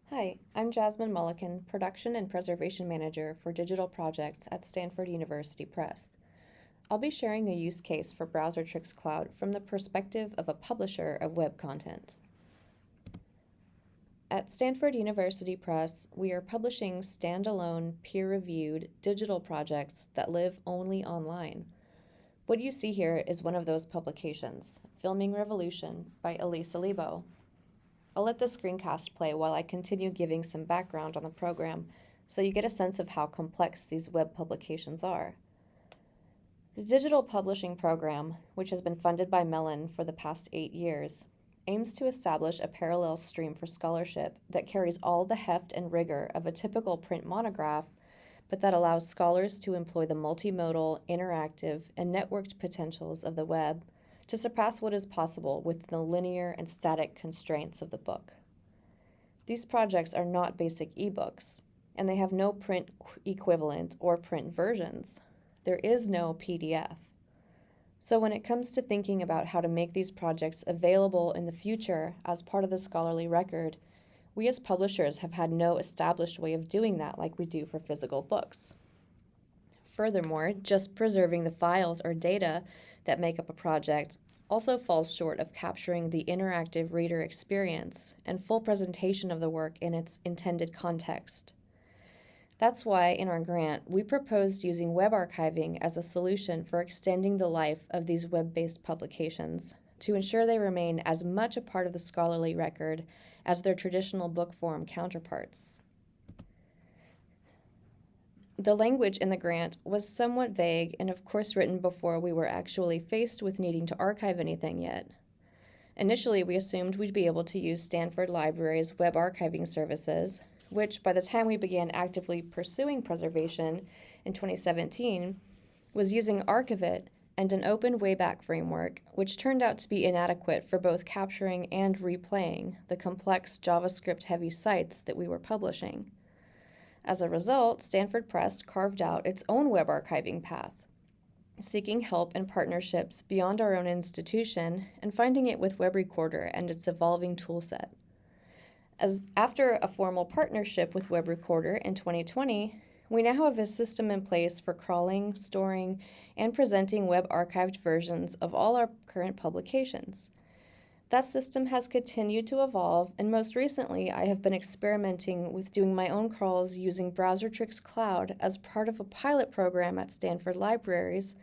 Hi, I'm Jasmine Mulliken, Production and Preservation Manager for Digital Projects at Stanford University Press. I'll be sharing a use case for BrowserTrix Cloud from the perspective of a publisher of web content. At Stanford University Press, we are publishing standalone, peer-reviewed digital projects that live only online. What you see here is one of those publications, Filming Revolution by Elisa Lebo. I'll let the screencast play while I continue giving some background on the program so you get a sense of how complex these web publications are. The digital publishing program, which has been funded by Mellon for the past 8 years, aims to establish a parallel stream for scholarship that carries all the heft and rigor of a typical print monograph, but that allows scholars to employ the multimodal, interactive, and networked potentials of the web to surpass what is possible with the linear and static constraints of the book. These projects are not basic ebooks, and they have no print equivalent or print versions. There is no PDF. So when it comes to thinking about how to make these projects available in the future as part of the scholarly record, we as publishers have had no established way of doing that like we do for physical books. Furthermore, just preserving the files or data that make up a project also falls short of capturing the interactive reader experience and full presentation of the work in its intended context. That's why, in our grant, we proposed using web archiving as a solution for extending the life of these web-based publications to ensure they remain as much a part of the scholarly record as their traditional book form counterparts. The language in the grant was somewhat vague and of course written before we were actually faced with needing to archive anything yet. Initially, we assumed we'd be able to use Stanford Library's web archiving services, which by the time we began actively pursuing preservation in 2017, was using Archivit and an open Wayback Framework, which turned out to be inadequate for both capturing and replaying the complex JavaScript-heavy sites that we were publishing. As a result, Stanford Press carved out its own web archiving path, seeking help and partnerships beyond our own institution and finding it with Web Recorder and its evolving toolset. After a formal partnership with Web Recorder in 2020, we now have a system in place for crawling, storing, and presenting web archived versions of all our current publications. That system has continued to evolve, and most recently I have been experimenting with doing my own crawls using BrowserTrix Cloud as part of a pilot program at Stanford Libraries,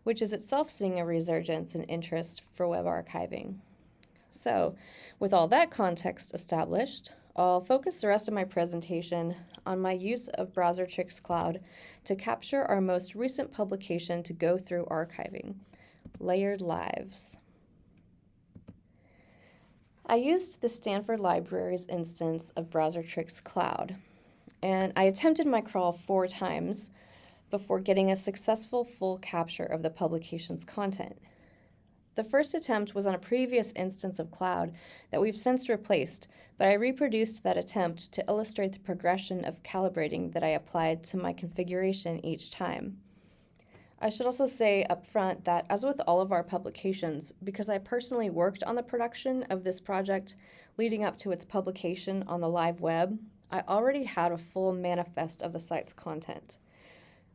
which is itself seeing a resurgence in interest for web archiving. So, with all that context established, I'll focus the rest of my presentation on my use of BrowserTrix Cloud to capture our most recent publication to go through archiving, Layered Lives. I used the Stanford Library's instance of BrowserTrix Cloud, and I attempted my crawl 4 times before getting a successful full capture of the publication's content. The first attempt was on a previous instance of Cloud that we've since replaced, but I reproduced that attempt to illustrate the progression of calibrating that I applied to my configuration each time. I should also say up front that, as with all of our publications, because I personally worked on the production of this project leading up to its publication on the live web, I already had a full manifest of the site's content.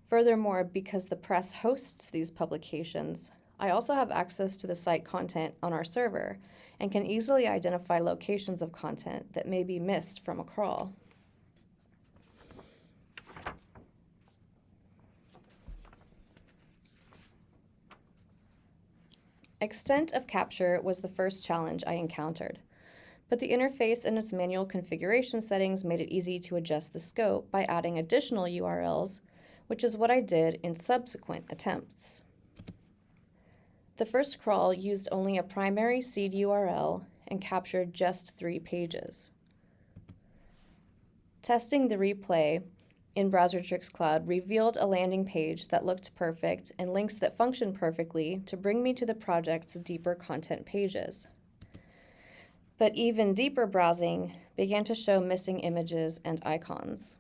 Furthermore, because the press hosts these publications, I also have access to the site content on our server and can easily identify locations of content that may be missed from a crawl. Extent of capture was the first challenge I encountered, but the interface and its manual configuration settings made it easy to adjust the scope by adding additional URLs, which is what I did in subsequent attempts. The first crawl used only a primary seed URL and captured just 3 pages. Testing the replay in BrowserTrix Cloud revealed a landing page that looked perfect and links that functioned perfectly to bring me to the project's deeper content pages. But even deeper browsing began to show missing images and icons.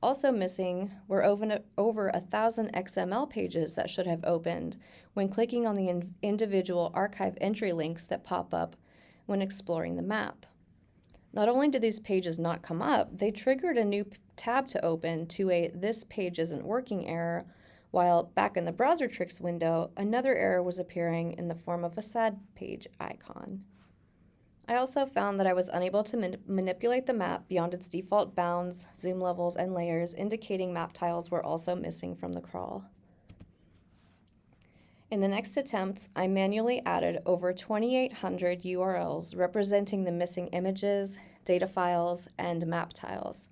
Also missing were over 1,000 XML pages that should have opened when clicking on the individual archive entry links that pop up when exploring the map. Not only did these pages not come up, they triggered a new tab to open to a "this page isn't working" error, while back in the browser tricks window, another error was appearing in the form of a sad page icon. I also found that I was unable to manipulate the map beyond its default bounds, zoom levels, and layers, indicating map tiles were also missing from the crawl. In the next attempts, I manually added over 2,800 URLs representing the missing images, data files, and map tiles.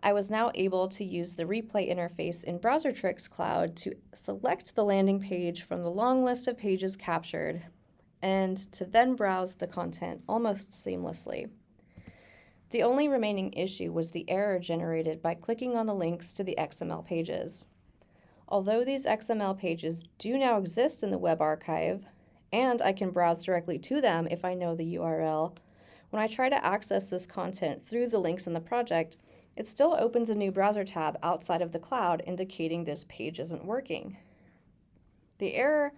I was now able to use the replay interface in BrowserTrix Cloud to select the landing page from the long list of pages captured, and to then browse the content almost seamlessly. The only remaining issue was the error generated by clicking on the links to the XML pages. Although these XML pages do now exist in the web archive, and I can browse directly to them if I know the URL, when I try to access this content through the links in the project, it still opens a new browser tab outside of the cloud indicating this page isn't working. The error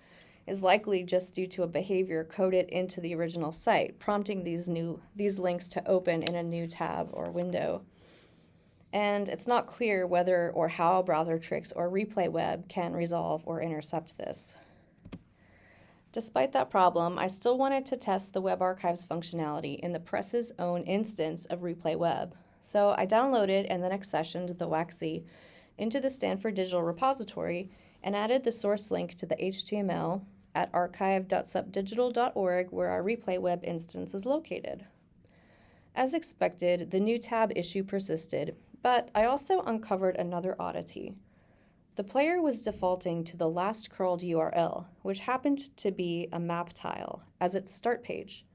is likely just due to a behavior coded into the original site, prompting these links to open in a new tab or window. And it's not clear whether or how BrowserTrix or Replay Web can resolve or intercept this. Despite that problem, I still wanted to test the Web Archive's functionality in the press's own instance of Replay Web. So I downloaded and then accessioned the WAC into the Stanford Digital Repository and added the source link to the HTML at archive.supdigital.org, where our Replay Web instance is located. As expected, the new tab issue persisted, but I also uncovered another oddity. The player was defaulting to the last crawled URL, which happened to be a map tile, as its start page.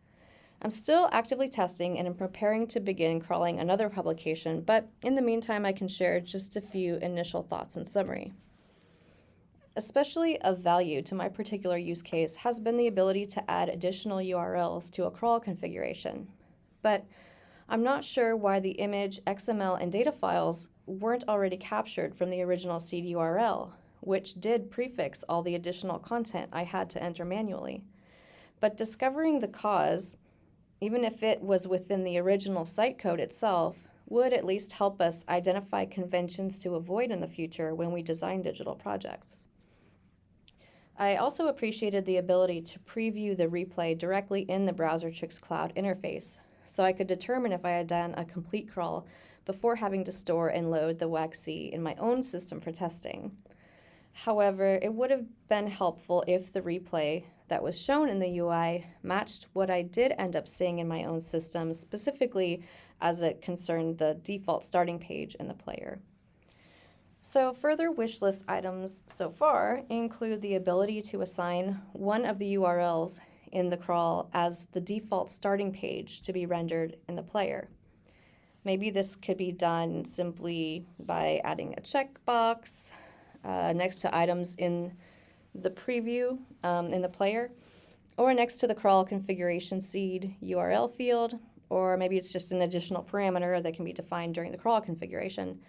I'm still actively testing and am preparing to begin crawling another publication, but in the meantime I can share just a few initial thoughts in summary. Especially of value to my particular use case has been the ability to add additional URLs to a crawl configuration. But I'm not sure why the image, XML, and data files weren't already captured from the original seed URL, which did prefix all the additional content I had to enter manually. But discovering the cause, even if it was within the original site code itself, would at least help us identify conventions to avoid in the future when we design digital projects. I also appreciated the ability to preview the replay directly in the BrowserTrix Cloud interface, so I could determine if I had done a complete crawl before having to store and load the WAC in my own system for testing. However, it would have been helpful if the replay that was shown in the UI matched what I did end up seeing in my own system, specifically as it concerned the default starting page in the player. So further wish list items so far include the ability to assign one of the URLs in the crawl as the default starting page to be rendered in the player. Maybe this could be done simply by adding a checkbox next to items in the preview in the player, or next to the crawl configuration seed URL field, or maybe it's just an additional parameter that can be defined during the crawl configuration.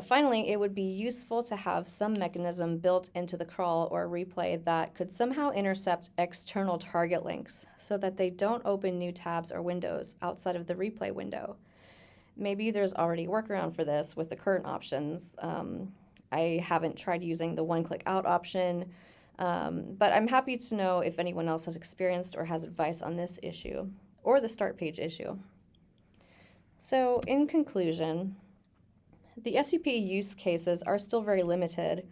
Finally, it would be useful to have some mechanism built into the crawl or replay that could somehow intercept external target links so that they don't open new tabs or windows outside of the replay window. Maybe there's already a workaround for this with the current options. I haven't tried using the one-click out option, but I'm happy to know if anyone else has experienced or has advice on this issue or the start page issue. So in conclusion, the SUP use cases are still very limited,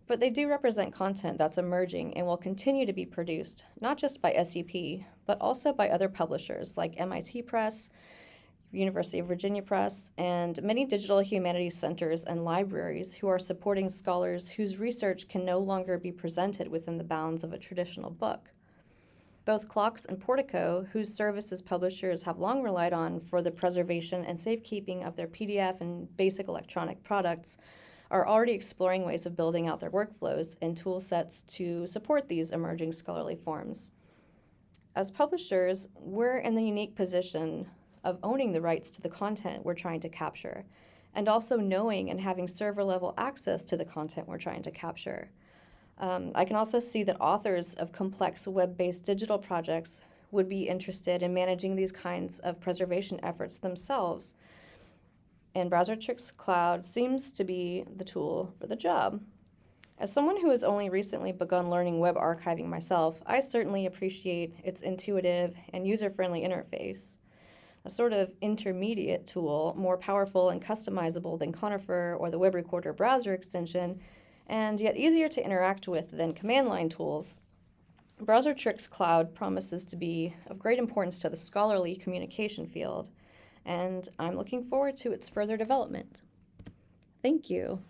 but they do represent content that's emerging and will continue to be produced, not just by SUP, but also by other publishers like MIT Press, University of Virginia Press, and many digital humanities centers and libraries who are supporting scholars whose research can no longer be presented within the bounds of a traditional book. Both Clocks and Portico, whose services publishers have long relied on for the preservation and safekeeping of their PDF and basic electronic products, are already exploring ways of building out their workflows and tool sets to support these emerging scholarly forms. As publishers, we're in the unique position of owning the rights to the content we're trying to capture, and also knowing and having server-level access to the content we're trying to capture. I can also see that authors of complex web-based digital projects would be interested in managing these kinds of preservation efforts themselves. And BrowserTricks Cloud seems to be the tool for the job. As someone who has only recently begun learning web archiving myself, I certainly appreciate its intuitive and user-friendly interface. A sort of intermediate tool, more powerful and customizable than Conifer or the Web Recorder browser extension, and yet easier to interact with than command line tools, BrowserTricks Cloud promises to be of great importance to the scholarly communication field, and I'm looking forward to its further development. Thank you.